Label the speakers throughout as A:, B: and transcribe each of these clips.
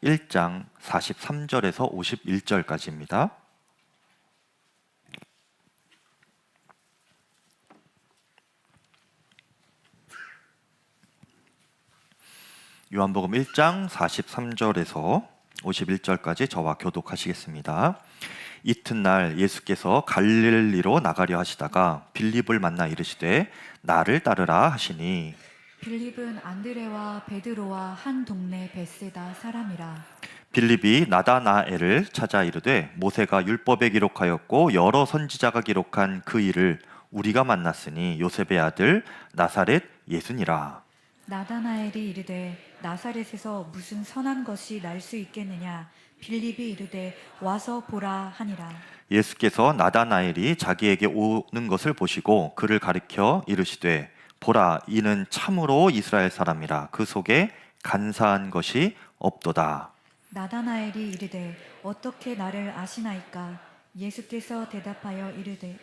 A: 1장 43절에서 51절까지입니다. 요한복음 1장 43절에서 51절까지 저와 교독하시겠습니다. 이튿날 예수께서 갈릴리로 나가려 하시다가 빌립을 만나 이르시되 나를 따르라 하시니
B: 빌립은 안드레와 베드로와 한 동네 벳세다 사람이라.
A: 빌립이 나다나엘을 찾아 이르되 모세가 율법에 기록하였고 여러 선지자가 기록한 그 일을 우리가 만났으니 요셉의 아들 나사렛 예수니라.
B: 나다나엘이 이르되 나사렛에서 무슨 선한 것이 날 수 있겠느냐. 빌립이 이르되 와서 보라 하니라.
A: 예수께서 나다나엘이 자기에게 오는 것을 보시고 그를 가리켜 이르시되 보라, 이는 참으로 이스라엘 사람이라. 그 속에 간사한 것이 없도다.
B: 나다나엘이 이르되 어떻게 나를 아시나이까. 예수께서 대답하여 이르되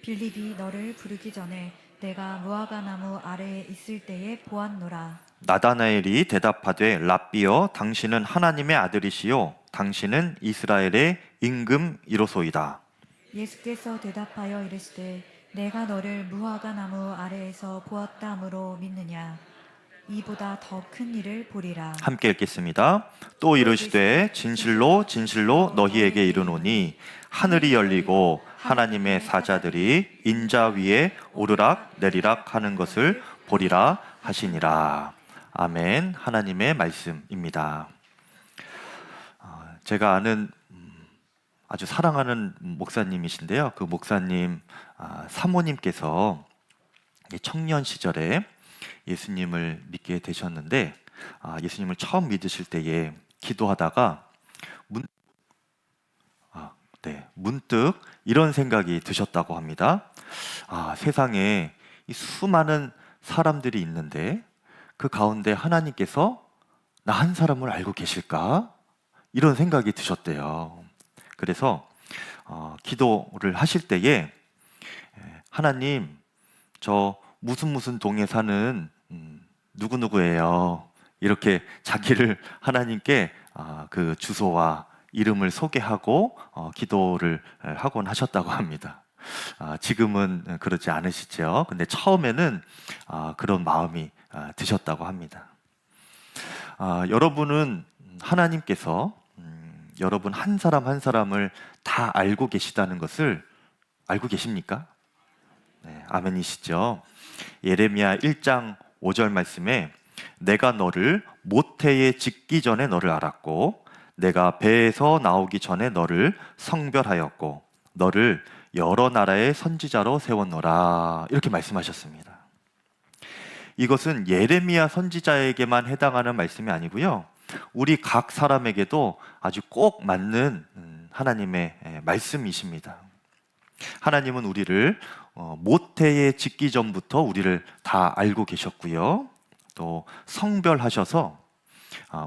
B: 빌립이 너를 부르기 전에 내가 무화과 나무 아래에 있을 때에 보았노라.
A: 나다나엘이 대답하되 랍비여, 당신은 하나님의 아들이시요 당신은 이스라엘의 임금이로소이다.
B: 예수께서 대답하여 이르시되 내가 너를 무화과 나무 아래에서 보았다므로 믿느냐. 이보다 더 큰 일을 보리라.
A: 함께 읽겠습니다. 또 이르시되 진실로 진실로 너희에게 이르노니 하늘이 열리고 하나님의 사자들이 인자 위에 오르락 내리락 하는 것을 보리라 하시니라. 아멘. 하나님의 말씀입니다. 제가 아는 아주 사랑하는 목사님이신데요. 그 목사님 사모님께서 청년 시절에 예수님을 믿게 되셨는데 예수님을 처음 믿으실 때에 기도하다가 문득 이런 생각이 드셨다고 합니다. 세상에 이 수많은 사람들이 있는데 그 가운데 하나님께서 나 한 사람을 알고 계실까? 이런 생각이 드셨대요. 그래서 기도를 하실 때에 하나님, 저 무슨 동에 사는 누구누구예요. 이렇게 자기를 하나님께 그 주소와 이름을 소개하고 기도를 하곤 하셨다고 합니다. 지금은 그러지 않으시죠. 근데 처음에는 그런 마음이 드셨다고 합니다. 여러분은 하나님께서 여러분 한 사람 한 사람을 다 알고 계시다는 것을 알고 계십니까? 네, 아멘이시죠. 예레미야 1장 5절 말씀에 내가 너를 모태에 짓기 전에 너를 알았고 내가 배에서 나오기 전에 너를 성별하였고 너를 여러 나라의 선지자로 세웠노라. 이렇게 말씀하셨습니다. 이것은 예레미야 선지자에게만 해당하는 말씀이 아니고요, 우리 각 사람에게도 아주 꼭 맞는 하나님의 말씀이십니다. 하나님은 우리를 모태에 짓기 전부터 우리를 다 알고 계셨고요, 또 성별하셔서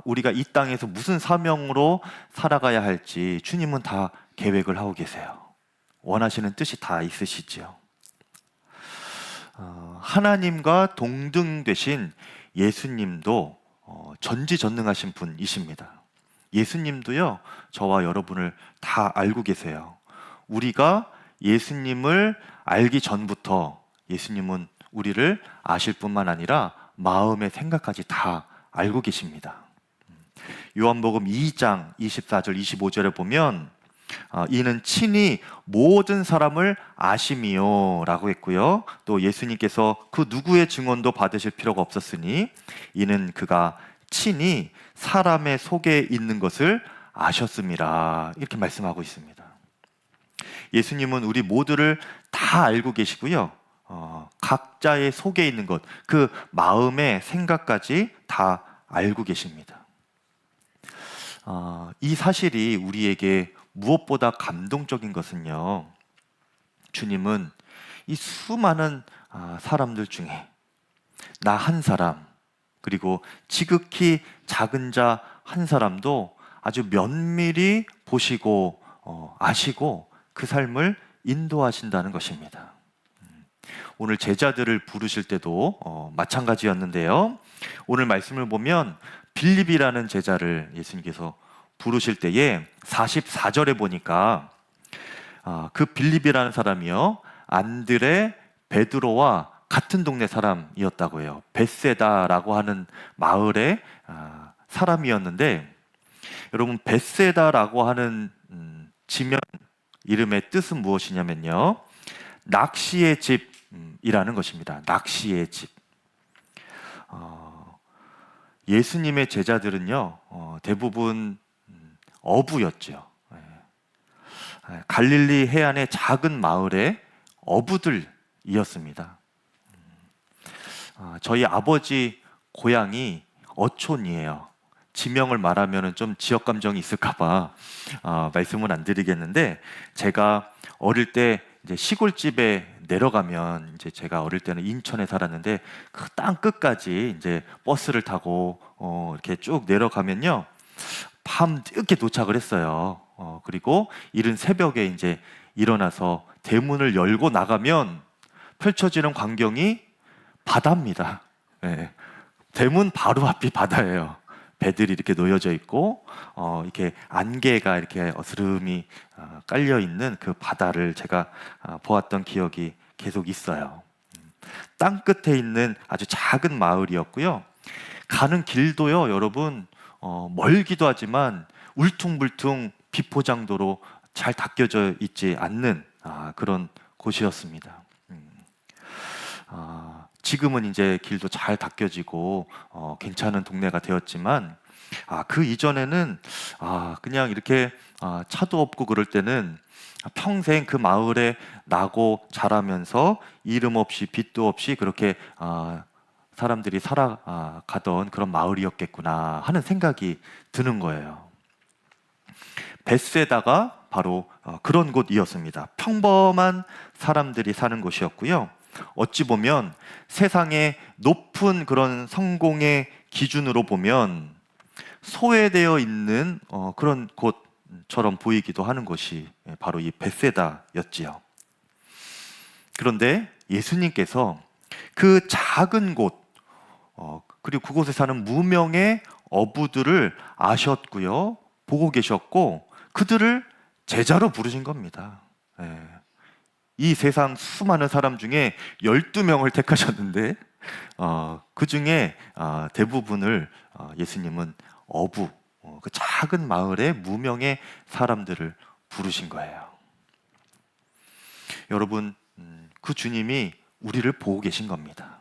A: 우리가 이 땅에서 무슨 사명으로 살아가야 할지 주님은 다 계획을 하고 계세요. 원하시는 뜻이 다 있으시지요. 하나님과 동등 되신 예수님도 전지전능하신 분이십니다. 예수님도요, 저와 여러분을 다 알고 계세요. 우리가 예수님을 알기 전부터 예수님은 우리를 아실 뿐만 아니라 마음의 생각까지 다 알고 계십니다. 요한복음 2장 24절 25절에 보면 이는 친히 모든 사람을 아심이요 라고 했고요, 또 예수님께서 그 누구의 증언도 받으실 필요가 없었으니 이는 그가 친히 사람의 속에 있는 것을 아셨음이라, 이렇게 말씀하고 있습니다. 예수님은 우리 모두를 다 알고 계시고요, 각자의 속에 있는 것, 그 마음의 생각까지 다 알고 계십니다. 이 사실이 우리에게 무엇보다 감동적인 것은요, 주님은 이 수많은 사람들 중에 나 한 사람, 그리고 지극히 작은 자 한 사람도 아주 면밀히 보시고 아시고 그 삶을 인도하신다는 것입니다. 오늘 제자들을 부르실 때도 마찬가지였는데요, 오늘 말씀을 보면 빌립이라는 제자를 예수님께서 부르실 때에 44절에 보니까 그 빌립이라는 사람이요, 안드레, 베드로와 같은 동네 사람이었다고 해요. 벳세다라고 하는 마을의 사람이었는데, 여러분 벳세다라고 하는 지명 이름의 뜻은 무엇이냐면요, 낚시의 집이라는 것입니다. 낚시의 집. 예수님의 제자들은요, 대부분 어부였죠. 갈릴리 해안의 작은 마을의 어부들이었습니다. 저희 아버지 고향이 어촌이에요. 지명을 말하면 좀 지역 감정이 있을까봐 말씀은 안 드리겠는데, 제가 어릴 때 이제 시골집에 내려가면, 이제 제가 어릴 때는 인천에 살았는데 그 땅 끝까지 이제 버스를 타고 이렇게 쭉 내려가면요, 밤 늦게 도착을 했어요. 그리고 이른 새벽에 이제 일어나서 대문을 열고 나가면 펼쳐지는 광경이 바다입니다. 네. 대문 바로 앞이 바다예요. 배들이 이렇게 놓여져 있고 이렇게 안개가 이렇게 어스름이 깔려 있는 그 바다를 제가 보았던 기억이 계속 있어요. 땅 끝에 있는 아주 작은 마을이었고요. 가는 길도요, 여러분, 멀기도 하지만 울퉁불퉁 비포장도로 잘 닦여져 있지 않는 그런 곳이었습니다. 지금은 이제 길도 잘 닦여지고 괜찮은 동네가 되었지만, 그 이전에는 그냥 이렇게 차도 없고 그럴 때는 평생 그 마을에 나고 자라면서 이름 없이 빚도 없이 그렇게 사람들이 살아가던 그런 마을이었겠구나 하는 생각이 드는 거예요. 벳세다가 바로 그런 곳이었습니다. 평범한 사람들이 사는 곳이었고요. 어찌 보면 세상의 높은 그런 성공의 기준으로 보면 소외되어 있는 그런 곳처럼 보이기도 하는 곳이 바로 이 벳세다였지요. 그런데 예수님께서 그 작은 곳, 그리고 그곳에 사는 무명의 어부들을 아셨고요, 보고 계셨고 그들을 제자로 부르신 겁니다. 이 세상 수많은 사람 중에 12명을 택하셨는데 그 중에 대부분을 예수님은 어부, 그 작은 마을의 무명의 사람들을 부르신 거예요. 여러분, 그 주님이 우리를 보고 계신 겁니다.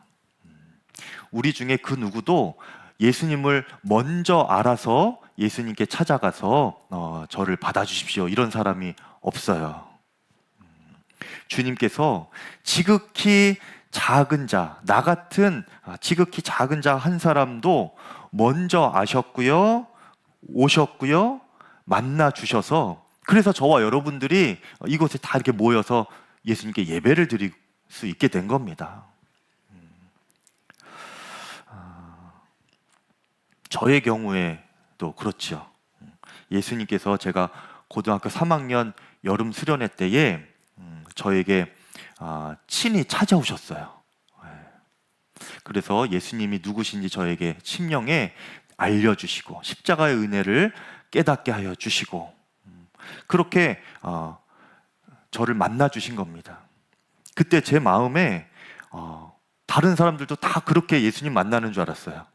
A: 우리 중에 그 누구도 예수님을 먼저 알아서 예수님께 찾아가서 저를 받아주십시오, 이런 사람이 없어요. 주님께서 지극히 작은 자, 나 같은 지극히 작은 자 한 사람도 먼저 아셨고요, 오셨고요, 만나 주셔서, 그래서 저와 여러분들이 이곳에 다 이렇게 모여서 예수님께 예배를 드릴 수 있게 된 겁니다. 저의 경우에도 그렇죠. 예수님께서 제가 고등학교 3학년 여름 수련회 때에 저에게 친히 찾아오셨어요. 그래서 예수님이 누구신지 저에게 심령에 알려주시고 십자가의 은혜를 깨닫게 하여 주시고, 그렇게 저를 만나 주신 겁니다. 그때 제 마음에 다른 사람들도 다 그렇게 예수님 만나는 줄 알았어요.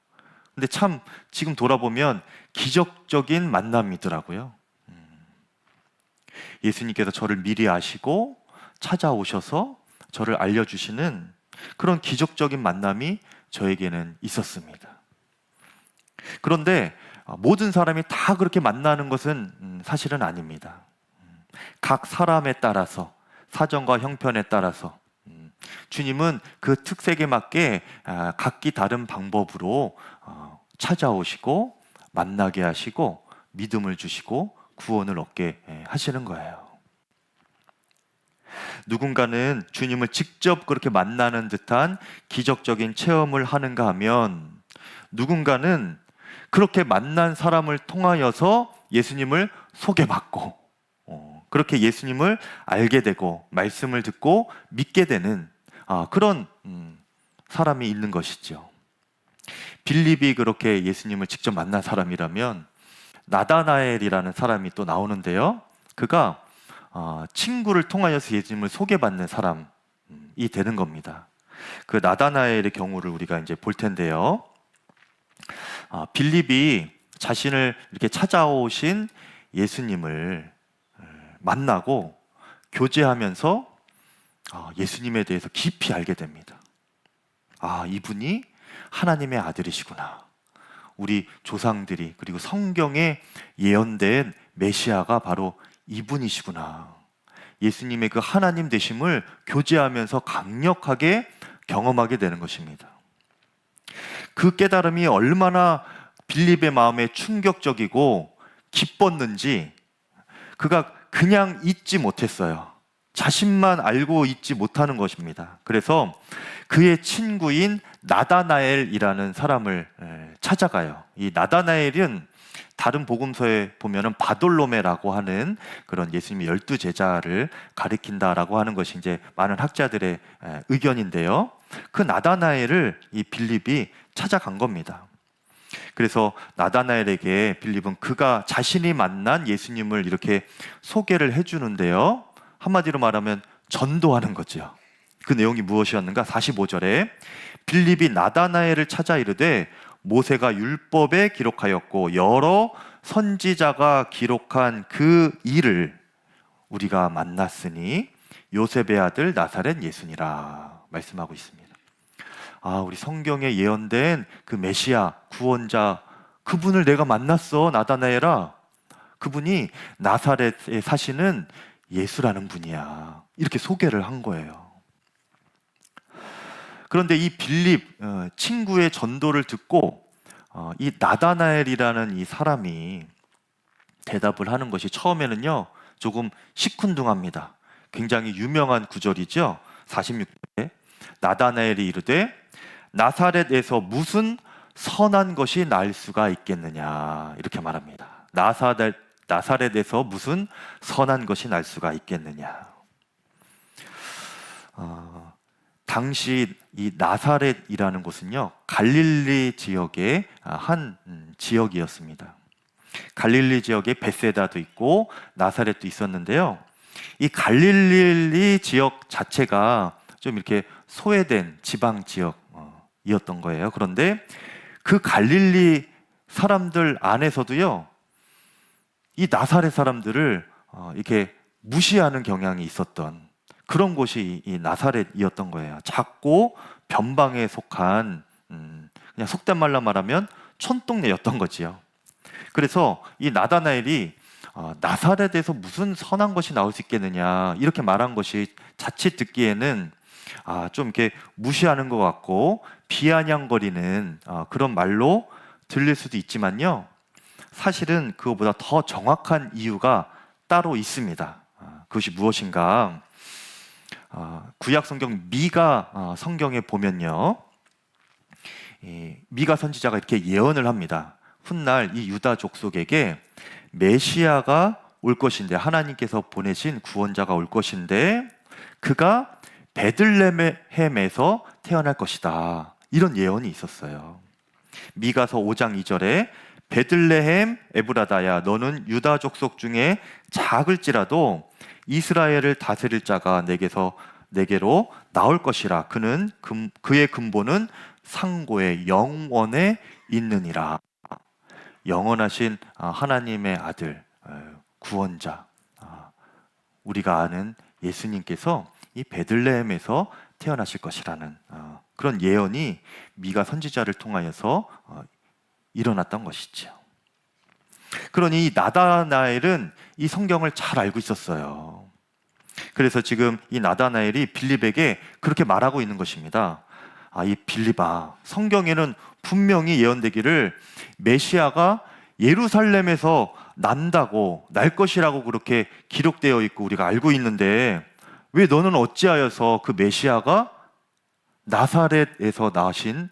A: 근데 참 지금 돌아보면 기적적인 만남이더라고요. 예수님께서 저를 미리 아시고 찾아오셔서 저를 알려주시는 그런 기적적인 만남이 저에게는 있었습니다. 그런데 모든 사람이 다 그렇게 만나는 것은 사실은 아닙니다. 각 사람에 따라서, 사정과 형편에 따라서 주님은 그 특색에 맞게 각기 다른 방법으로 찾아오시고 만나게 하시고 믿음을 주시고 구원을 얻게 하시는 거예요. 누군가는 주님을 직접 그렇게 만나는 듯한 기적적인 체험을 하는가 하면, 누군가는 그렇게 만난 사람을 통하여서 예수님을 소개받고 그렇게 예수님을 알게 되고 말씀을 듣고 믿게 되는 그런 사람이 있는 것이죠. 빌립이 그렇게 예수님을 직접 만난 사람이라면 나다나엘이라는 사람이 또 나오는데요. 그가 친구를 통하여서 예수님을 소개받는 사람이 되는 겁니다. 그 나다나엘의 경우를 우리가 이제 볼 텐데요. 빌립이 자신을 이렇게 찾아오신 예수님을 만나고 교제하면서 예수님에 대해서 깊이 알게 됩니다. 이분이 하나님의 아들이시구나. 우리 조상들이 그리고 성경에 예언된 메시아가 바로 이분이시구나. 예수님의 그 하나님 되심을 교제하면서 강력하게 경험하게 되는 것입니다. 그 깨달음이 얼마나 빌립의 마음에 충격적이고 기뻤는지 그가 그냥 잊지 못했어요. 자신만 알고 있지 못하는 것입니다. 그래서 그의 친구인 나다나엘이라는 사람을 찾아가요. 이 나다나엘은 다른 복음서에 보면은 바돌로메라고 하는 그런 예수님의 12제자를 가리킨다라고 하는 것이 이제 많은 학자들의 의견인데요. 그 나다나엘을 이 빌립이 찾아간 겁니다. 그래서 나다나엘에게 빌립은 그가 자신이 만난 예수님을 이렇게 소개를 해주는데요. 한마디로 말하면 전도하는 거죠. 그 내용이 무엇이었는가? 45절에 빌립이 나다나엘을 찾아 이르되 모세가 율법에 기록하였고 여러 선지자가 기록한 그 일을 우리가 만났으니 요셉의 아들 나사렛 예수니라 말씀하고 있습니다. 우리 성경에 예언된 그 메시아 구원자 그분을 내가 만났어. 나다나엘아, 그분이 나사렛에 사시는 예수라는 분이야. 이렇게 소개를 한 거예요. 그런데 이 빌립 친구의 전도를 듣고 이 나다나엘이라는 이 사람이 대답을 하는 것이 처음에는요 조금 시큰둥합니다. 굉장히 유명한 구절이죠. 46절에 나다나엘이 이르되 나사렛에서 무슨 선한 것이 날 수가 있겠느냐 이렇게 말합니다. 나사렛에서 무슨 선한 것이 날 수가 있겠느냐. 당시 이 나사렛이라는 곳은요 갈릴리 지역의 한 지역이었습니다. 갈릴리 지역에 베세다도 있고 나사렛도 있었는데요. 이 갈릴리 지역 자체가 좀 이렇게 소외된 지방 지역이었던 거예요. 그런데 그 갈릴리 사람들 안에서도요 이 나사렛 사람들을 이렇게 무시하는 경향이 있었던 그런 곳이 이 나사렛이었던 거예요. 작고 변방에 속한 그냥 속된 말로 말하면 촌동네였던 거지요. 그래서 이 나다나엘이 나사렛에서 무슨 선한 것이 나올 수 있겠느냐 이렇게 말한 것이 자칫 듣기에는 좀 이렇게 무시하는 것 같고 비아냥거리는 그런 말로 들릴 수도 있지만요. 사실은 그것보다 더 정확한 이유가 따로 있습니다. 그것이 무엇인가? 구약 성경 미가 성경에 보면요, 미가 선지자가 이렇게 예언을 합니다. 훗날 이 유다 족속에게 메시아가 올 것인데 하나님께서 보내신 구원자가 올 것인데 그가 베들레헴에서 태어날 것이다. 이런 예언이 있었어요. 미가서 5장 2절에 베들레헴 에브라다야 너는 유다 족속 중에 작을지라도 이스라엘을 다스릴 자가 내게로 나올 것이라. 그의 근본은 상고의 영원에 있느니라. 영원하신 하나님의 아들 구원자 우리가 아는 예수님께서 이 베들레헴에서 태어나실 것이라는 그런 예언이 미가 선지자를 통하여서 일어났던 것이죠. 그러니 이 나다나엘은 이 성경을 잘 알고 있었어요. 그래서 지금 이 나다나엘이 빌립에게 그렇게 말하고 있는 것입니다. 이 빌립아, 성경에는 분명히 예언되기를 메시아가 예루살렘에서 날 것이라고 그렇게 기록되어 있고 우리가 알고 있는데 왜 너는 어찌하여서 그 메시아가 나사렛에서 나신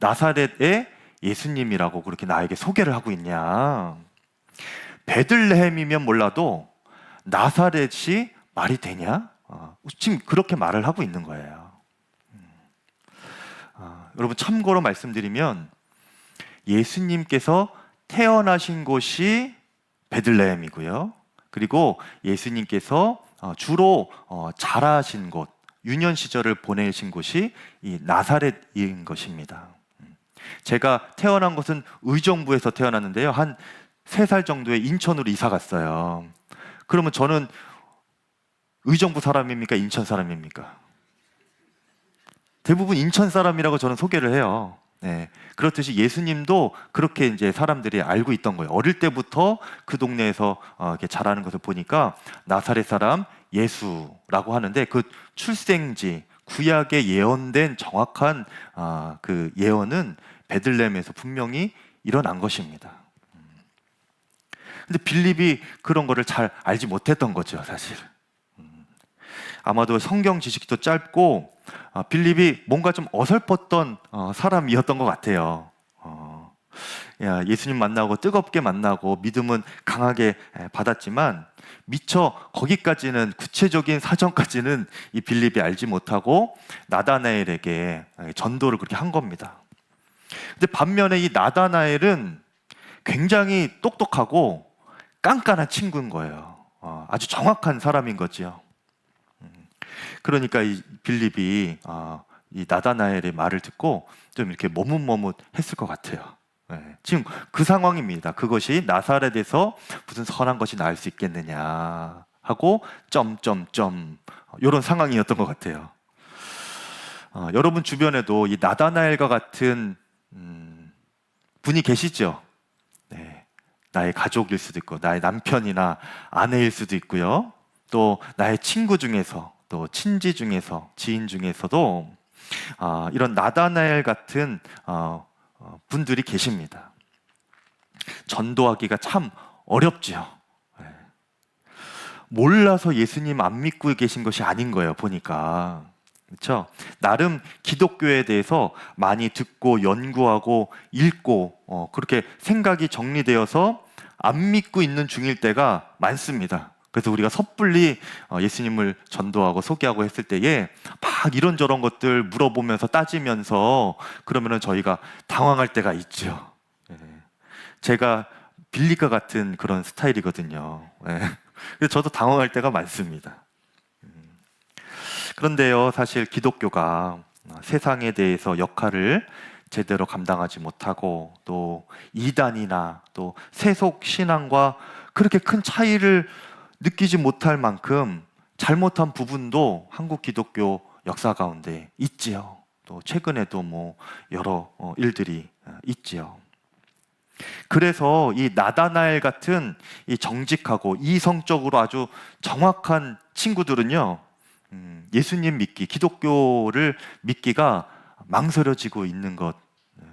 A: 나사렛의 예수님이라고 그렇게 나에게 소개를 하고 있냐. 베들레헴이면 몰라도 나사렛이 말이 되냐? 지금 그렇게 말을 하고 있는 거예요. 여러분 참고로 말씀드리면 예수님께서 태어나신 곳이 베들레헴이고요. 그리고 예수님께서 주로 자라신 곳, 유년 시절을 보내신 곳이 이 나사렛인 것입니다. 제가 태어난 곳은 의정부에서 태어났는데요. 한 3살 정도에 인천으로 이사 갔어요. 그러면 저는 의정부 사람입니까? 인천 사람입니까? 대부분 인천 사람이라고 저는 소개를 해요. 네. 그렇듯이 예수님도 그렇게 이제 사람들이 알고 있던 거예요. 어릴 때부터 그 동네에서 이렇게 자라는 것을 보니까 나사렛 사람 예수라고 하는데 그 출생지, 구약에 예언된 정확한 그 예언은 베들레헴에서 분명히 일어난 것입니다. 근데 빌립이 그런 거를 잘 알지 못했던 거죠, 사실. 아마도 성경 지식도 짧고 빌립이 뭔가 좀 어설펐던 사람이었던 것 같아요. 예수님 만나고 뜨겁게 만나고 믿음은 강하게 받았지만 미처 거기까지는 구체적인 사정까지는 이 빌립이 알지 못하고 나다나엘에게 전도를 그렇게 한 겁니다. 근데 반면에 이 나다나엘은 굉장히 똑똑하고 깐깐한 친구인 거예요. 아주 정확한 사람인 거지요. 그러니까 이 빌립이 이 나다나엘의 말을 듣고 좀 이렇게 머뭇머뭇했을 것 같아요. 지금 그 상황입니다. 그것이 나사렛에서 무슨 선한 것이 나을 수 있겠느냐 하고 점점점 이런 상황이었던 것 같아요. 여러분 주변에도 이 나다나엘과 같은 분이 계시죠? 네. 나의 가족일 수도 있고 나의 남편이나 아내일 수도 있고요. 또 나의 친구 중에서 또 친지 중에서 지인 중에서도 이런 나다나엘 같은 분들이 계십니다. 전도하기가 참 어렵지요. 몰라서 예수님 안 믿고 계신 것이 아닌 거예요, 보니까. 그렇죠? 나름 기독교에 대해서 많이 듣고 연구하고 읽고 그렇게 생각이 정리되어서 안 믿고 있는 중일 때가 많습니다. 그래서 우리가 섣불리 예수님을 전도하고 소개하고 했을 때에 막 이런저런 것들 물어보면서 따지면서 그러면은 저희가 당황할 때가 있죠. 제가 빌립과 같은 그런 스타일이거든요. 그래서 저도 당황할 때가 많습니다. 그런데요, 사실 기독교가 세상에 대해서 역할을 제대로 감당하지 못하고 또 이단이나 또 세속 신앙과 그렇게 큰 차이를 느끼지 못할 만큼 잘못한 부분도 한국 기독교 역사 가운데 있지요. 또 최근에도 뭐 여러 일들이 있지요. 그래서 이 나다나엘 같은 이 정직하고 이성적으로 아주 정확한 친구들은요, 예수님 믿기, 기독교를 믿기가 망설여지고 있는 것,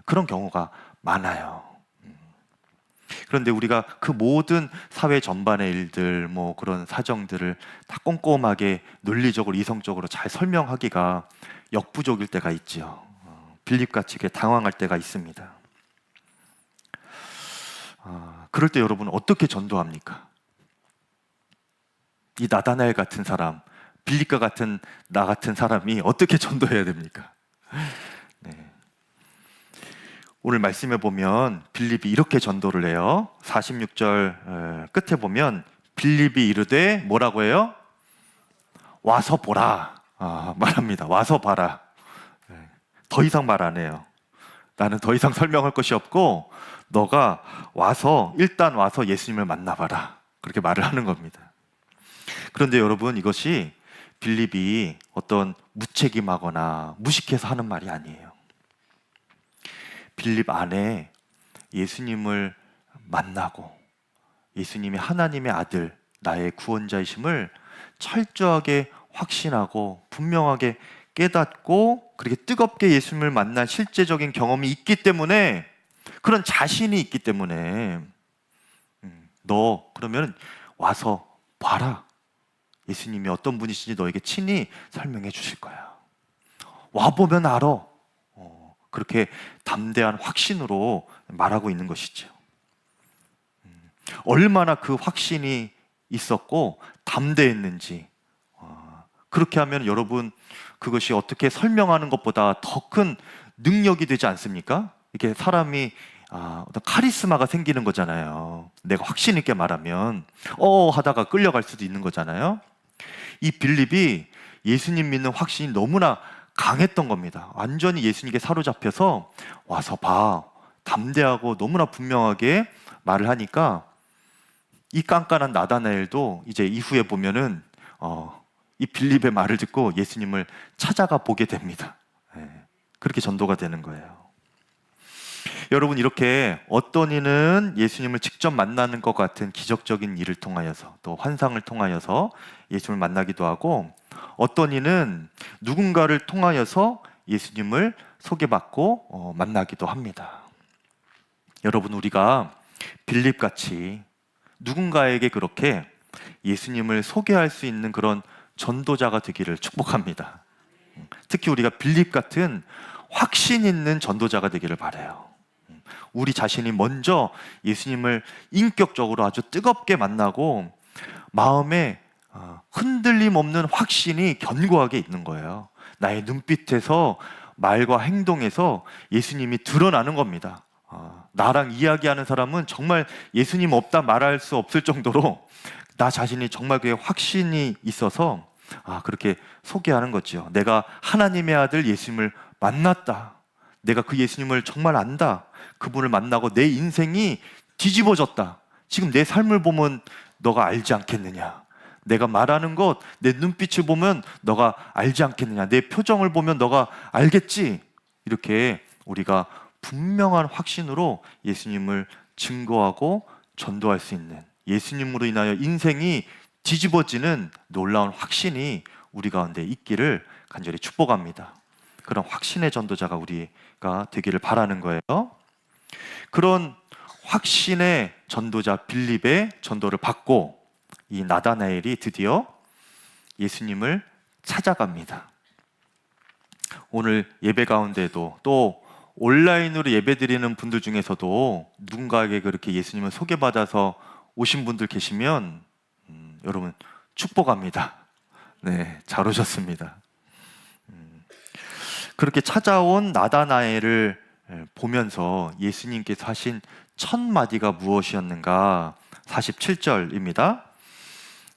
A: 그런 경우가 많아요. 그런데 우리가 그 모든 사회 전반의 일들, 뭐 그런 사정들을 다 꼼꼼하게 논리적으로 이성적으로 잘 설명하기가 역부족일 때가 있지요. 빌립같이 당황할 때가 있습니다. 그럴 때 여러분 어떻게 전도합니까? 이 나다나엘 같은 사람, 빌립과 같은 나 같은 사람이 어떻게 전도해야 됩니까? 네. 오늘 말씀해 보면 빌립이 이렇게 전도를 해요. 46절 끝에 보면 빌립이 이르되 뭐라고 해요? 와서 보라 말합니다. 와서 봐라. 더 이상 말 안 해요. 나는 더 이상 설명할 것이 없고 너가 와서 일단 와서 예수님을 만나봐라. 그렇게 말을 하는 겁니다. 그런데 여러분 이것이 빌립이 어떤 무책임하거나 무식해서 하는 말이 아니에요. 빌립 안에 예수님을 만나고 예수님이 하나님의 아들, 나의 구원자이심을 철저하게 확신하고 분명하게 깨닫고 그렇게 뜨겁게 예수님을 만난 실제적인 경험이 있기 때문에 그런 자신이 있기 때문에 너 그러면 와서 봐라. 예수님이 어떤 분이신지 너에게 친히 설명해 주실 거야. 와보면 알아. 그렇게 담대한 확신으로 말하고 있는 것이죠. 얼마나 그 확신이 있었고 담대했는지 그렇게 하면 여러분 그것이 어떻게 설명하는 것보다 더 큰 능력이 되지 않습니까? 이렇게 사람이 어떤 카리스마가 생기는 거잖아요. 내가 확신 있게 말하면 하다가 끌려갈 수도 있는 거잖아요. 이 빌립이 예수님 믿는 확신이 너무나 강했던 겁니다. 완전히 예수님께 사로잡혀서 와서 봐, 담대하고 너무나 분명하게 말을 하니까 이 깐깐한 나다나엘도 이제 이후에 보면은 이 빌립의 말을 듣고 예수님을 찾아가 보게 됩니다. 그렇게 전도가 되는 거예요. 여러분, 이렇게 어떤 이는 예수님을 직접 만나는 것 같은 기적적인 일을 통하여서, 또 환상을 통하여서 예수님을 만나기도 하고, 어떤 이는 누군가를 통하여서 예수님을 소개받고 만나기도 합니다. 여러분, 우리가 빌립같이 누군가에게 그렇게 예수님을 소개할 수 있는 그런 전도자가 되기를 축복합니다. 특히 우리가 빌립 같은 확신 있는 전도자가 되기를 바라요. 우리 자신이 먼저 예수님을 인격적으로 아주 뜨겁게 만나고 마음에 흔들림 없는 확신이 견고하게 있는 거예요. 나의 눈빛에서, 말과 행동에서 예수님이 드러나는 겁니다. 나랑 이야기하는 사람은 정말 예수님 없다 말할 수 없을 정도로 나 자신이 정말 그게 확신이 있어서 그렇게 소개하는 거죠. 내가 하나님의 아들 예수님을 만났다. 내가 그 예수님을 정말 안다. 그분을 만나고 내 인생이 뒤집어졌다. 지금 내 삶을 보면 너가 알지 않겠느냐. 내가 말하는 것, 내 눈빛을 보면 너가 알지 않겠느냐. 내 표정을 보면 너가 알겠지. 이렇게 우리가 분명한 확신으로 예수님을 증거하고 전도할 수 있는, 예수님으로 인하여 인생이 뒤집어지는 놀라운 확신이 우리 가운데 있기를 간절히 축복합니다. 그런 확신의 전도자가 우리가 되기를 바라는 거예요. 그런 확신의 전도자 빌립의 전도를 받고 이 나다나엘이 드디어 예수님을 찾아갑니다. 오늘 예배 가운데도 또 온라인으로 예배드리는 분들 중에서도 누군가에게 그렇게 예수님을 소개받아서 오신 분들 계시면 여러분 축복합니다. 네, 잘 오셨습니다. 그렇게 찾아온 나다나엘을 보면서 예수님께서 하신 첫 마디가 무엇이었는가? 47절입니다.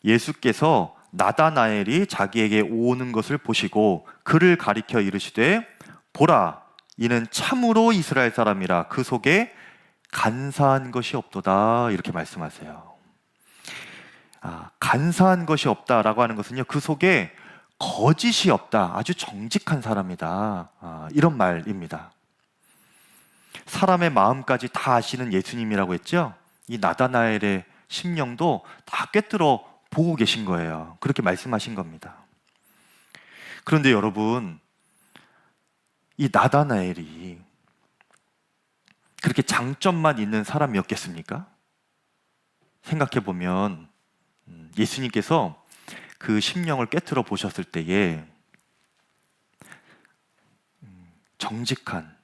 A: 예수께서 나다나엘이 자기에게 오는 것을 보시고 그를 가리켜 이르시되 보라, 이는 참으로 이스라엘 사람이라 그 속에 간사한 것이 없도다. 이렇게 말씀하세요. 간사한 것이 없다라고 하는 것은요, 그 속에 거짓이 없다. 아주 정직한 사람이다. 이런 말입니다. 사람의 마음까지 다 아시는 예수님이라고 했죠. 이 나다나엘의 심령도 다 꿰뚫어 보고 계신 거예요. 그렇게 말씀하신 겁니다. 그런데 여러분, 이 나다나엘이 그렇게 장점만 있는 사람이었겠습니까? 생각해 보면 예수님께서 그 심령을 꿰뚫어 보셨을 때에 정직한,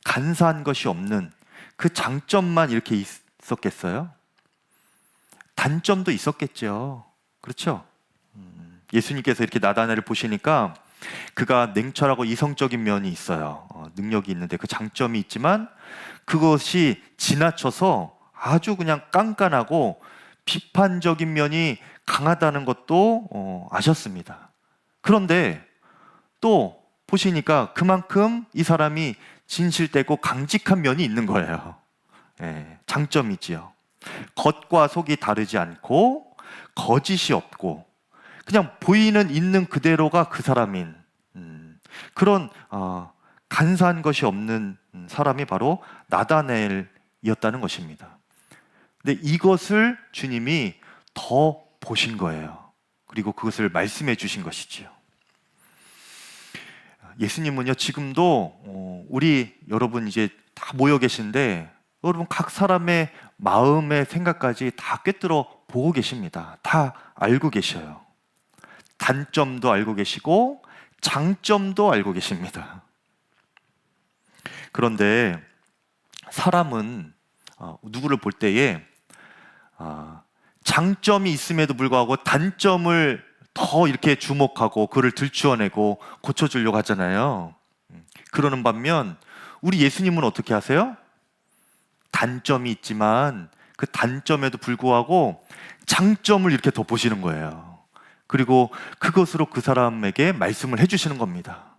A: 간사한 것이 없는 그 장점만 이렇게 있었겠어요? 단점도 있었겠죠. 그렇죠? 예수님께서 이렇게 나다나엘을 보시니까 그가 냉철하고 이성적인 면이 있어요. 능력이 있는데 그 장점이 있지만 그것이 지나쳐서 아주 그냥 깐깐하고 비판적인 면이 강하다는 것도 아셨습니다. 그런데 또 보시니까 그만큼 이 사람이 진실되고 강직한 면이 있는 거예요. 장점이지요. 겉과 속이 다르지 않고 거짓이 없고 그냥 보이는 있는 그대로가 그 사람인 그런 간사한 것이 없는 사람이 바로 나다나엘이었다는 것입니다. 근데 이것을 주님이 더 보신 거예요. 그리고 그것을 말씀해 주신 것이지요. 예수님은요, 지금도 우리 여러분 이제 다 모여 계신데 여러분 각 사람의 마음의 생각까지 다 꿰뚫어 보고 계십니다. 다 알고 계셔요. 단점도 알고 계시고 장점도 알고 계십니다. 그런데 사람은 누구를 볼 때에 장점이 있음에도 불구하고 단점을 더 이렇게 주목하고 그를 들추어내고 고쳐주려고 하잖아요. 그러는 반면 우리 예수님은 어떻게 하세요? 단점이 있지만 그 단점에도 불구하고 장점을 이렇게 덧보시는 거예요. 그리고 그것으로 그 사람에게 말씀을 해주시는 겁니다.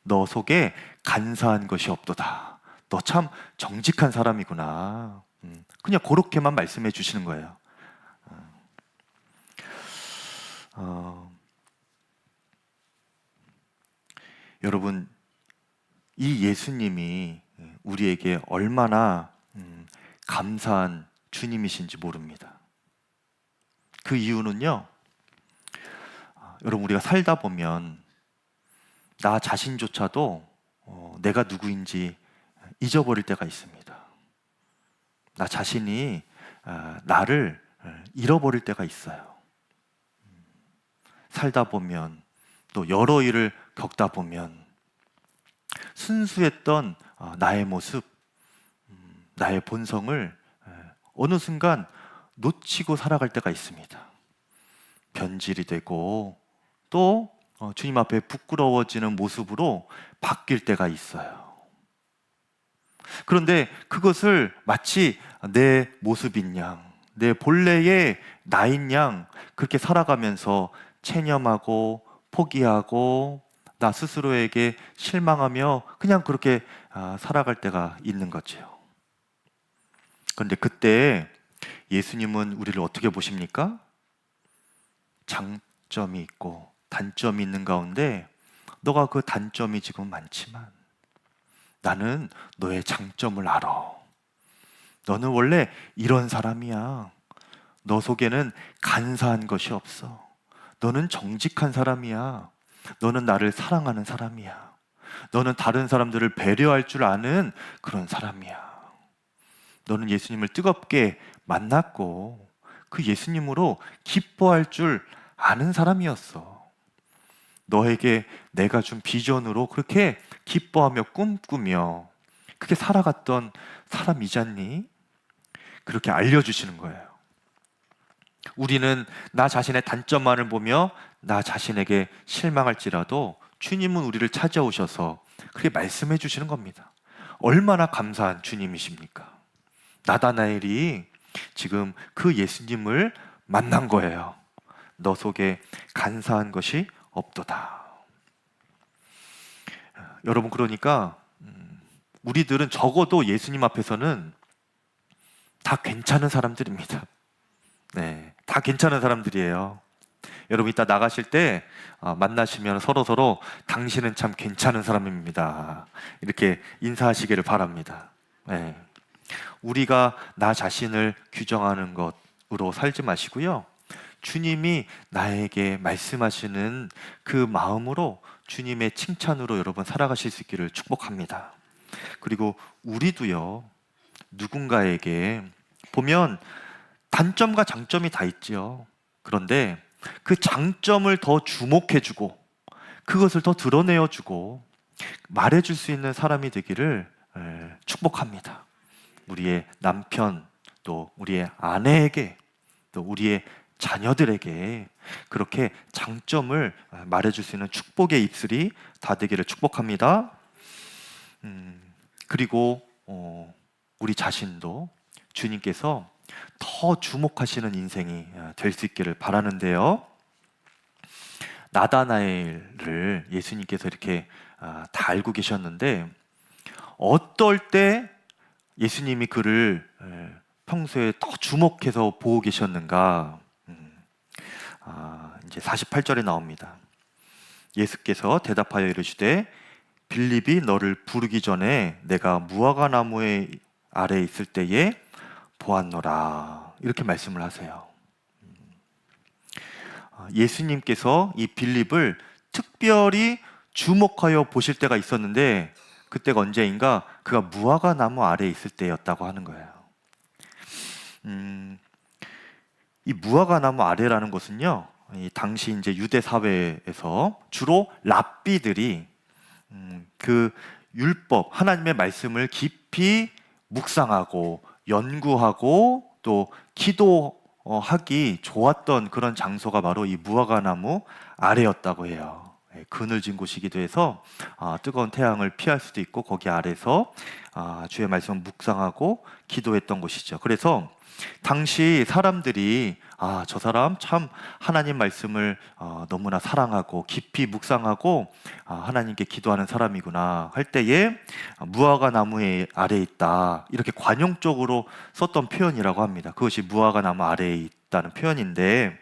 A: 너 속에 간사한 것이 없도다. 너 참 정직한 사람이구나. 그냥 그렇게만 말씀해 주시는 거예요. 여러분, 이 예수님이 우리에게 얼마나 감사한 주님이신지 모릅니다. 그 이유는요, 여러분, 우리가 살다 보면 나 자신조차도 내가 누구인지 잊어버릴 때가 있습니다. 나 자신이 나를 잃어버릴 때가 있어요. 살다 보면 또 여러 일을 겪다 보면 순수했던 나의 모습, 나의 본성을 어느 순간 놓치고 살아갈 때가 있습니다. 변질이 되고 또 주님 앞에 부끄러워지는 모습으로 바뀔 때가 있어요. 그런데 그것을 마치 내 모습인 양, 내 본래의 나인 양 그렇게 살아가면서 체념하고 포기하고 나 스스로에게 실망하며 그냥 그렇게 살아갈 때가 있는 거죠. 그런데 그때 예수님은 우리를 어떻게 보십니까? 장점이 있고 단점이 있는 가운데 너가 그 단점이 지금 많지만 나는 너의 장점을 알아. 너는 원래 이런 사람이야. 너 속에는 간사한 것이 없어. 너는 정직한 사람이야. 너는 나를 사랑하는 사람이야. 너는 다른 사람들을 배려할 줄 아는 그런 사람이야. 너는 예수님을 뜨겁게 만났고 그 예수님으로 기뻐할 줄 아는 사람이었어. 너에게 내가 준 비전으로 그렇게 기뻐하며 꿈꾸며 그렇게 살아갔던 사람이잖니? 그렇게 알려주시는 거예요. 우리는 나 자신의 단점만을 보며 나 자신에게 실망할지라도 주님은 우리를 찾아오셔서 그렇게 말씀해 주시는 겁니다. 얼마나 감사한 주님이십니까? 나다나엘이 지금 그 예수님을 만난 거예요. 너 속에 간사한 것이 없도다. 여러분, 그러니까 우리들은 적어도 예수님 앞에서는 다 괜찮은 사람들입니다. 네, 다 괜찮은 사람들이에요. 여러분 이따 나가실 때 만나시면 서로 당신은 참 괜찮은 사람입니다. 이렇게 인사하시기를 바랍니다. 네. 우리가 나 자신을 규정하는 것으로 살지 마시고요. 주님이 나에게 말씀하시는 그 마음으로 주님의 칭찬으로 여러분 살아가실 수 있기를 축복합니다. 그리고 우리도요, 누군가에게 보면 단점과 장점이 다 있죠. 그런데 그 장점을 더 주목해주고 그것을 더 드러내어주고 말해줄 수 있는 사람이 되기를 축복합니다. 우리의 남편, 또 우리의 아내에게, 또 우리의 자녀들에게 그렇게 장점을 말해줄 수 있는 축복의 입술이 다 되기를 축복합니다. 그리고 우리 자신도 주님께서 더 주목하시는 인생이 될 수 있기를 바라는데요. 나다나엘을 예수님께서 이렇게 다 알고 계셨는데 어떨 때 예수님이 그를 평소에 더 주목해서 보고 계셨는가? 이제 48절에 나옵니다. 예수께서 대답하여 이르시되 빌립이 너를 부르기 전에 내가 무화과 나무의 아래에 있을 때에 보았노라. 이렇게 말씀을 하세요. 예수님께서 이 빌립을 특별히 주목하여 보실 때가 있었는데 그때가 언제인가? 그가 무화과 나무 아래에 있을 때였다고 하는 거예요. 이 무화과 나무 아래라는 곳은요, 이 당시 이제 유대 사회에서 주로 랍비들이 그 율법 하나님의 말씀을 깊이 묵상하고 연구하고 또 기도하기 좋았던 그런 장소가 바로 이 무화과 나무 아래였다고 해요. 그늘진 곳이기도 해서 뜨거운 태양을 피할 수도 있고 거기 아래서 주의 말씀을 묵상하고 기도했던 곳이죠. 그래서 당시 사람들이 저 사람 참 하나님 말씀을 너무나 사랑하고 깊이 묵상하고 하나님께 기도하는 사람이구나 할 때에 무화과 나무의 아래에 있다, 이렇게 관용적으로 썼던 표현이라고 합니다. 그것이 무화과 나무 아래에 있다는 표현인데,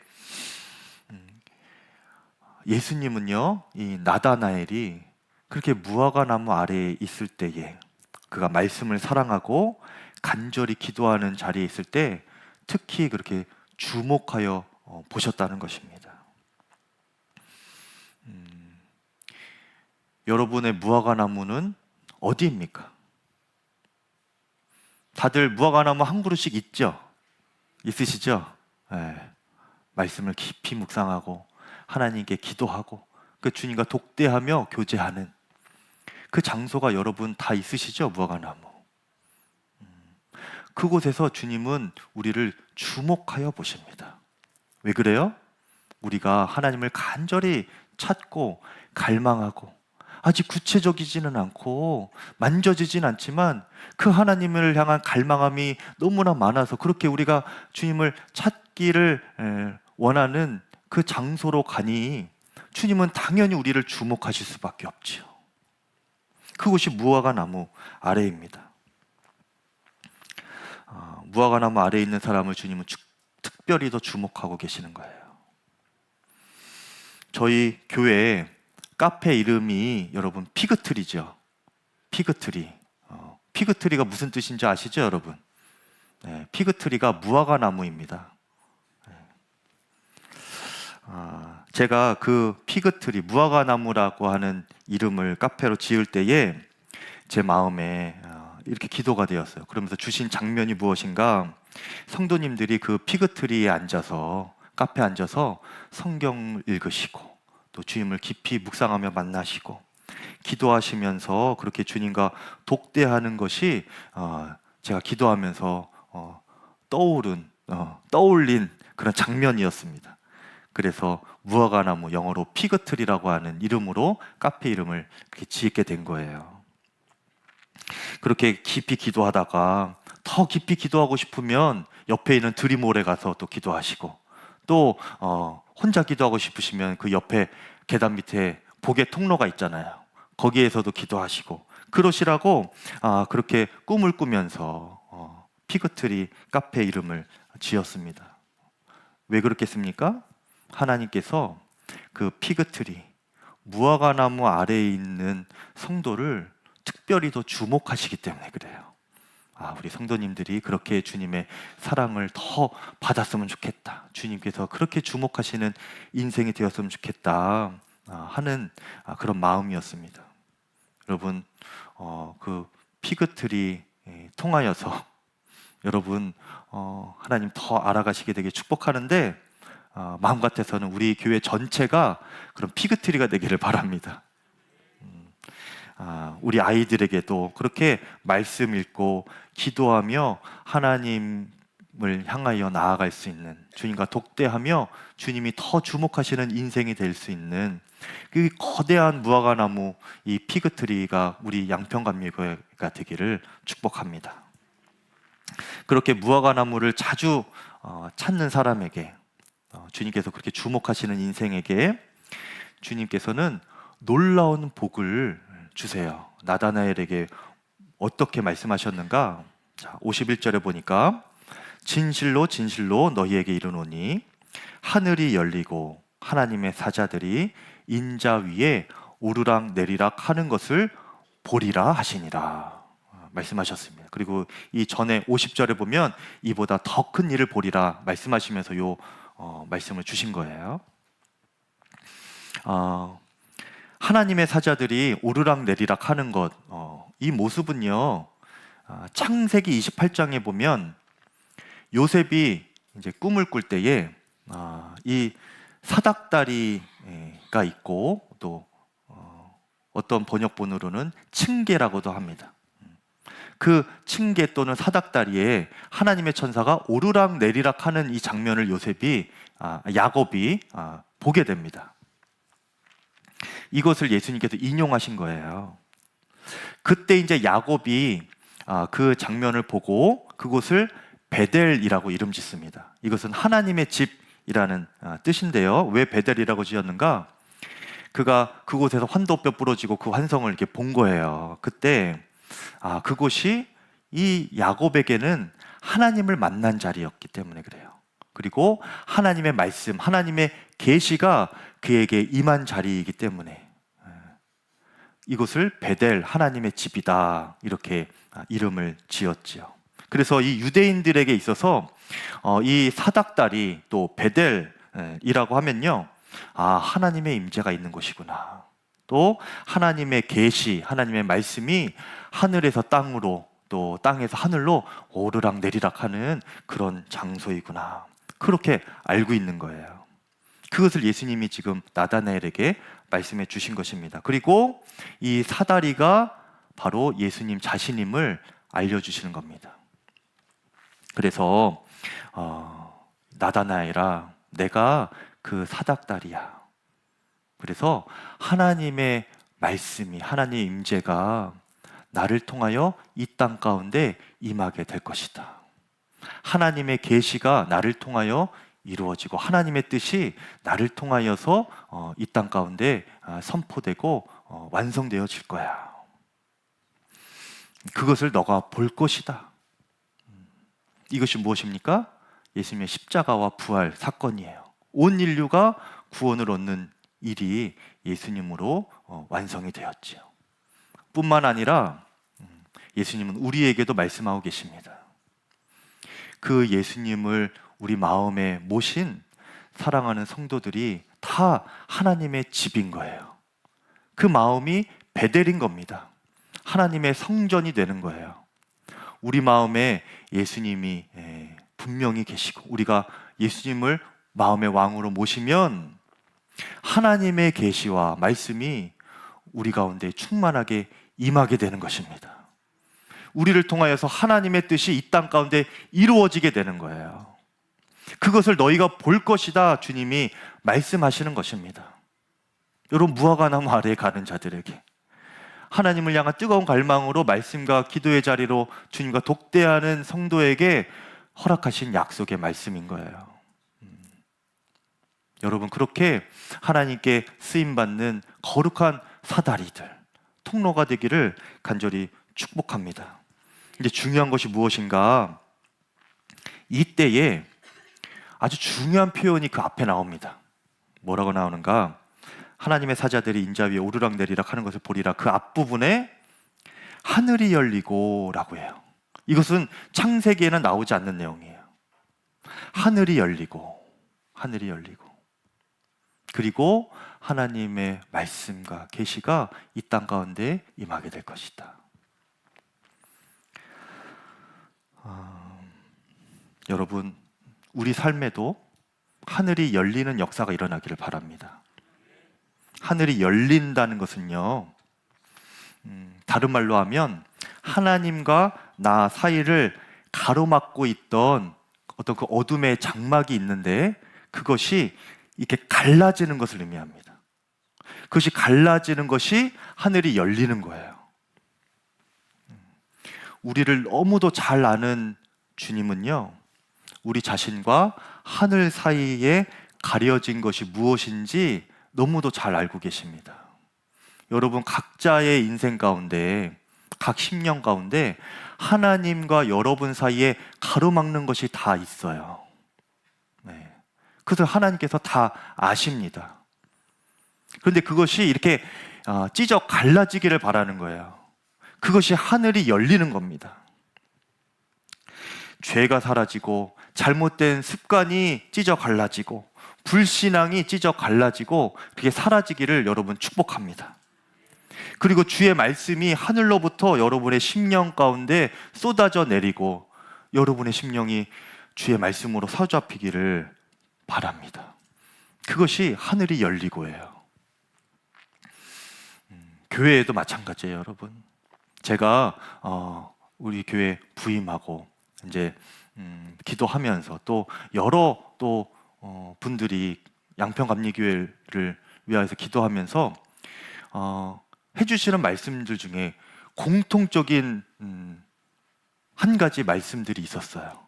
A: 예수님은요, 이 나다나엘이 그렇게 무화과 나무 아래에 있을 때에 그가 말씀을 사랑하고 간절히 기도하는 자리에 있을 때 특히 그렇게 주목하여 보셨다는 것입니다. 여러분의 무화과 나무는 어디입니까? 다들 무화과 나무 한 그루씩 있죠? 있으시죠? 네. 말씀을 깊이 묵상하고 하나님께 기도하고 그 주님과 독대하며 교제하는 그 장소가 여러분 다 있으시죠? 무화과 나무. 그곳에서 주님은 우리를 주목하여 보십니다. 왜 그래요? 우리가 하나님을 간절히 찾고 갈망하고 아직 구체적이지는 않고 만져지진 않지만 그 하나님을 향한 갈망함이 너무나 많아서 그렇게 우리가 주님을 찾기를 원하는 그 장소로 가니 주님은 당연히 우리를 주목하실 수밖에 없지요. 그곳이 무화과 나무 아래입니다. 무화과 나무 아래에 있는 사람을 주님은 특별히 더 주목하고 계시는 거예요. 저희 교회 카페 이름이 여러분 피그트리죠. 피그트리. 피그트리가 무슨 뜻인지 아시죠, 여러분? 네, 피그트리가 무화과 나무입니다. 제가 그 피그트리, 무화과 나무라고 하는 이름을 카페로 지을 때에 제 마음에 이렇게 기도가 되었어요. 그러면서 주신 장면이 무엇인가? 성도님들이 그 피그트리에 앉아서, 카페에 앉아서 성경 읽으시고 또 주님을 깊이 묵상하며 만나시고 기도하시면서 그렇게 주님과 독대하는 것이 제가 기도하면서 떠올린 그런 장면이었습니다. 그래서 무화과 나무, 영어로 피그트리라고 하는 이름으로 카페 이름을 짓게 된 거예요. 그렇게 깊이 기도하다가 더 깊이 기도하고 싶으면 옆에 있는 드림홀에 가서 또 기도하시고 또 혼자 기도하고 싶으시면 그 옆에 계단 밑에 복의 통로가 있잖아요. 거기에서도 기도하시고 그러시라고 그렇게 꿈을 꾸면서 피그트리 카페 이름을 지었습니다. 왜 그렇겠습니까? 하나님께서 그 피그트리, 무화과 나무 아래에 있는 성도를 특별히 더 주목하시기 때문에 그래요. 우리 성도님들이 그렇게 주님의 사랑을 더 받았으면 좋겠다, 주님께서 그렇게 주목하시는 인생이 되었으면 좋겠다 하는 그런 마음이었습니다. 여러분, 그 피그트리 통하여서 여러분 하나님 더 알아가시게 되길 축복하는데, 마음 같아서는 우리 교회 전체가 그런 피그트리가 되기를 바랍니다. 우리 아이들에게도 그렇게 말씀 읽고 기도하며 하나님을 향하여 나아갈 수 있는, 주님과 독대하며 주님이 더 주목하시는 인생이 될 수 있는 그 거대한 무화과 나무, 이 피그트리가 우리 양평감리교회가 되기를 축복합니다. 그렇게 무화과 나무를 자주 찾는 사람에게, 주님께서 그렇게 주목하시는 인생에게 주님께서는 놀라운 복을 주세요. 나다나엘에게 어떻게 말씀하셨는가? 자, 51절에 보니까 진실로 진실로 너희에게 이르노니 하늘이 열리고 하나님의 사자들이 인자 위에 오르락 내리락 하는 것을 보리라 하시니라 말씀하셨습니다. 그리고 이 전에 50절에 보면 이보다 더 큰 일을 보리라 말씀하시면서 말씀을 주신 거예요. 하나님의 사자들이 오르락 내리락 하는 것, 이 모습은요, 창세기 28장에 보면 요셉이 이제 꿈을 꿀 때에 이 사닥다리가 있고 또 어떤 번역본으로는 층계라고도 합니다. 그 층계 또는 사닥다리에 하나님의 천사가 오르락 내리락 하는 이 장면을 야곱이 보게 됩니다. 이것을 예수님께서 인용하신 거예요. 그때 이제 야곱이 그 장면을 보고 그곳을 베델이라고 이름 짓습니다. 이것은 하나님의 집이라는 뜻인데요. 왜 베델이라고 지었는가? 그가 그곳에서 환도뼈 부러지고 그 환성을 이렇게 본 거예요. 그때 그곳이 이 야곱에게는 하나님을 만난 자리였기 때문에 그래요. 그리고 하나님의 말씀, 하나님의 계시가 그에게 임한 자리이기 때문에 이곳을 베델, 하나님의 집이다, 이렇게 이름을 지었지요. 그래서 이 유대인들에게 있어서 이 사닥다리 또 베델이라고 하면요, 하나님의 임재가 있는 곳이구나, 또 하나님의 계시, 하나님의 말씀이 하늘에서 땅으로 또 땅에서 하늘로 오르락 내리락 하는 그런 장소이구나, 그렇게 알고 있는 거예요. 그것을 예수님이 지금 나다나엘에게 말씀해 주신 것입니다. 그리고 이 사다리가 바로 예수님 자신임을 알려주시는 겁니다. 그래서 나다나엘아, 내가 그 사닥다리야. 그래서 하나님의 말씀이, 하나님의 임재가 나를 통하여 이 땅 가운데 임하게 될 것이다. 하나님의 계시가 나를 통하여 이루어지고 하나님의 뜻이 나를 통하여서 이 땅 가운데 선포되고 완성되어질 거야. 그것을 너가 볼 것이다. 이것이 무엇입니까? 예수님의 십자가와 부활 사건이에요. 온 인류가 구원을 얻는 일이 예수님으로 완성이 되었지요. 뿐만 아니라 예수님은 우리에게도 말씀하고 계십니다. 그 예수님을 우리 마음에 모신 사랑하는 성도들이 다 하나님의 집인 거예요. 그 마음이 베델인 겁니다. 하나님의 성전이 되는 거예요. 우리 마음에 예수님이 분명히 계시고 우리가 예수님을 마음의 왕으로 모시면 하나님의 계시와 말씀이 우리 가운데 충만하게 임하게 되는 것입니다. 우리를 통하여서 하나님의 뜻이 이 땅 가운데 이루어지게 되는 거예요. 그것을 너희가 볼 것이다, 주님이 말씀하시는 것입니다. 여러분, 무화과나무 아래에 가는 자들에게, 하나님을 향한 뜨거운 갈망으로 말씀과 기도의 자리로 주님과 독대하는 성도에게 허락하신 약속의 말씀인 거예요. 여러분, 그렇게 하나님께 쓰임받는 거룩한 사다리들, 통로가 되기를 간절히 축복합니다. 이제 중요한 것이 무엇인가? 이때에 아주 중요한 표현이 그 앞에 나옵니다. 뭐라고 나오는가? 하나님의 사자들이 인자 위에 오르락 내리락 하는 것을 보리라. 그 앞부분에 하늘이 열리고 라고 해요. 이것은 창세기에는 나오지 않는 내용이에요. 하늘이 열리고, 하늘이 열리고, 그리고 하나님의 말씀과 계시가 이 땅 가운데 임하게 될 것이다. 여러분, 우리 삶에도 하늘이 열리는 역사가 일어나기를 바랍니다. 하늘이 열린다는 것은요, 다른 말로 하면 하나님과 나 사이를 가로막고 있던 어떤 그 어둠의 장막이 있는데 그것이 이렇게 갈라지는 것을 의미합니다. 그것이 갈라지는 것이 하늘이 열리는 거예요. 우리를 너무도 잘 아는 주님은요, 우리 자신과 하늘 사이에 가려진 것이 무엇인지 너무도 잘 알고 계십니다. 여러분, 각자의 인생 가운데, 각 심령 가운데 하나님과 여러분 사이에 가로막는 것이 다 있어요. 네. 그것을 하나님께서 다 아십니다. 그런데 그것이 이렇게 찢어 갈라지기를 바라는 거예요. 그것이 하늘이 열리는 겁니다. 죄가 사라지고 잘못된 습관이 찢어 갈라지고 불신앙이 찢어 갈라지고 그게 사라지기를 여러분 축복합니다. 그리고 주의 말씀이 하늘로부터 여러분의 심령 가운데 쏟아져 내리고 여러분의 심령이 주의 말씀으로 사로잡히기를 바랍니다. 그것이 하늘이 열리고예요. 교회에도 마찬가지예요, 여러분. 제가 우리 교회 부임하고 이제 기도하면서 또 여러 분들이 양평감리교회를 위하여서 기도하면서 해주시는 말씀들 중에 공통적인 한 가지 말씀들이 있었어요.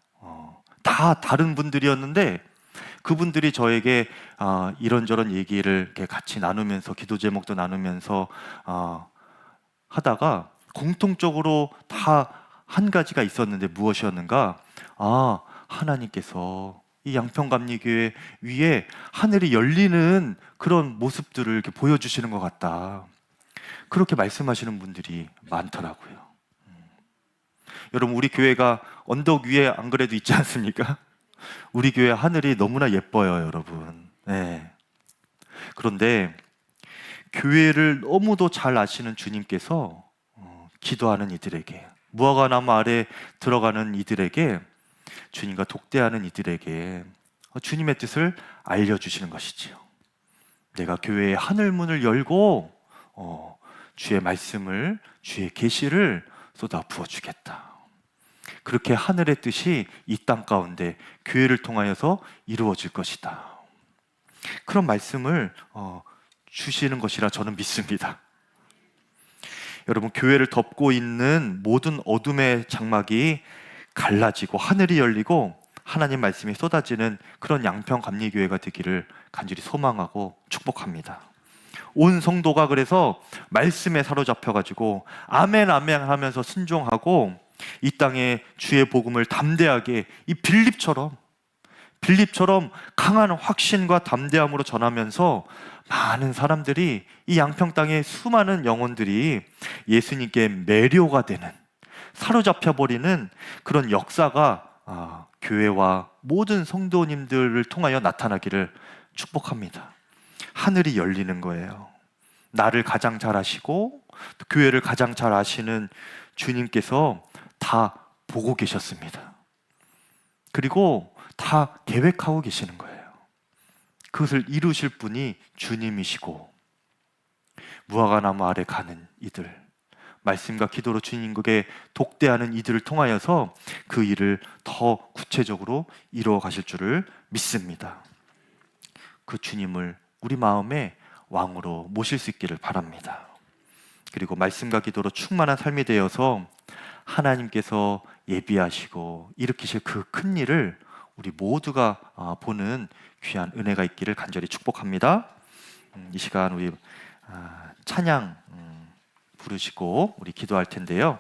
A: 다 다른 분들이었는데 그분들이 저에게 이런저런 얘기를 이렇게 같이 나누면서 기도 제목도 나누면서 하다가 공통적으로 다 한 가지가 있었는데 무엇이었는가? 하나님께서 이 양평감리교회 위에 하늘이 열리는 그런 모습들을 이렇게 보여주시는 것 같다. 그렇게 말씀하시는 분들이 많더라고요. 여러분, 우리 교회가 언덕 위에 안 그래도 있지 않습니까? 우리 교회 하늘이 너무나 예뻐요, 여러분. 네. 그런데 교회를 너무도 잘 아시는 주님께서 기도하는 이들에게, 무화과나무 아래 들어가는 이들에게, 주님과 독대하는 이들에게 주님의 뜻을 알려주시는 것이지요. 내가 교회의 하늘문을 열고 주의 말씀을, 주의 계시를 쏟아 부어주겠다. 그렇게 하늘의 뜻이 이 땅 가운데 교회를 통하여서 이루어질 것이다. 그런 말씀을 주시는 것이라 저는 믿습니다. 여러분, 교회를 덮고 있는 모든 어둠의 장막이 갈라지고 하늘이 열리고 하나님 말씀이 쏟아지는 그런 양평감리교회가 되기를 간절히 소망하고 축복합니다. 온 성도가 그래서 말씀에 사로잡혀가지고 아멘 아멘 하면서 순종하고 이 땅에 주의 복음을 담대하게 이 빌립처럼 강한 확신과 담대함으로 전하면서 많은 사람들이, 이 양평 땅의 수많은 영혼들이 예수님께 매료가 되는, 사로잡혀 버리는 그런 역사가 교회와 모든 성도님들을 통하여 나타나기를 축복합니다. 하늘이 열리는 거예요. 나를 가장 잘 아시고 교회를 가장 잘 아시는 주님께서 다 보고 계셨습니다. 그리고 다 계획하고 계시는 거예요. 그것을 이루실 분이 주님이시고, 무화과나무 아래 가는 이들, 말씀과 기도로 주님께 독대하는 이들을 통하여서 그 일을 더 구체적으로 이루어 가실 줄을 믿습니다. 그 주님을 우리 마음에 왕으로 모실 수 있기를 바랍니다. 그리고 말씀과 기도로 충만한 삶이 되어서 하나님께서 예비하시고 일으키실 그 큰 일을 우리 모두가 보는 귀한 은혜가 있기를 간절히 축복합니다. 이 시간 우리 찬양 부르시고 우리 기도할 텐데요.